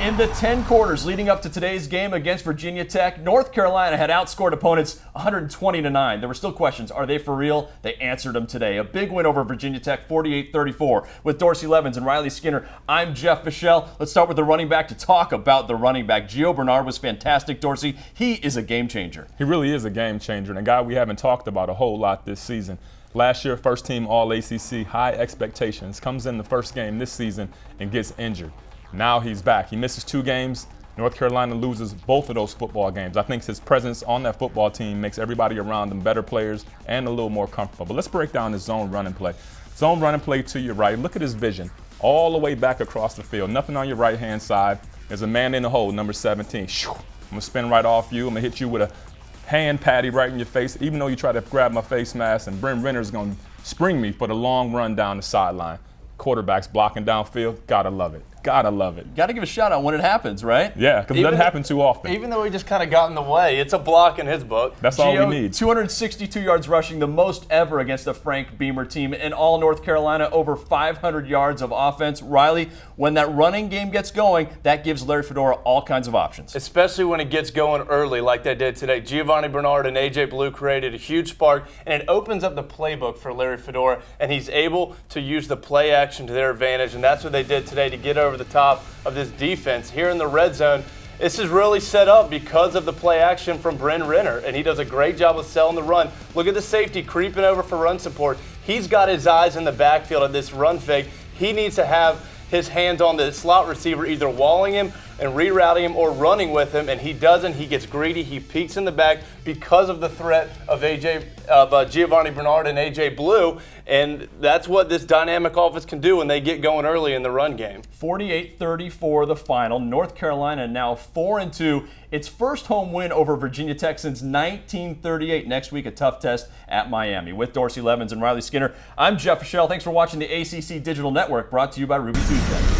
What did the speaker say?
In the 10 quarters leading up to today's game against Virginia Tech, North Carolina had outscored opponents 120-9. There were still questions. Are they for real? They answered them today. A big win over Virginia Tech, 48-34. With Dorsey, Levens, and Riley Skinner, I'm Jeff Fischel. Let's start with the running back to talk about the running back. Gio Bernard was fantastic, Dorsey. He is a game changer. He really is a game changer, and a guy we haven't talked about a whole lot this season. Last year, first team All-ACC, high expectations, comes in the first game this season and gets injured. Now he's back. He misses 2 games. North Carolina loses both of those football games. I think his presence on that football team makes everybody around them better players and a little more comfortable. But let's break down his zone running play. Zone running play to your right. Look at his vision. All the way back across the field. Nothing on your right-hand side. There's a man in the hole, number 17. I'm going to spin right off you. I'm going to hit you with a hand patty right in your face, even though you try to grab my face mask, and Brent Renner's going to spring me for the long run down the sideline. Quarterback's blocking downfield. Gotta love it. Gotta love it. Got to give a shout out when it happens, right? Yeah, because it doesn't happen too often. Even though he just kind of got in the way, it's a block in his book. That's all we need. 262 yards rushing, the most ever against a Frank Beamer team. In all North Carolina, over 500 yards of offense. Riley, when that running game gets going, that gives Larry Fedora all kinds of options. Especially when it gets going early like they did today. Giovanni Bernard and A.J. Blue created a huge spark, and it opens up the playbook for Larry Fedora, and he's able to use the play action to their advantage, and that's what they did today to get over the top of this defense. Here in the red zone, this is really set up because of the play action from Brent Renner, and he does a great job of selling the run. Look at the safety creeping over for run support. He's got his eyes in the backfield of this run fake. He needs to have his hands on the slot receiver, either walling him and rerouting him or running with him, and he doesn't. He gets greedy. He peeks in the back because of the threat of Giovanni Bernard and A.J. Blue, and that's what this dynamic offense can do when they get going early in the run game. 48-34 the final. North Carolina now 4-2. Its first home win over Virginia Tech since 1938. Next week, a tough test at Miami. With Dorsey, Levens, and Riley Skinner, I'm Jeff Fischel. Thanks for watching the ACC Digital Network, brought to you by Ruby Tuesday.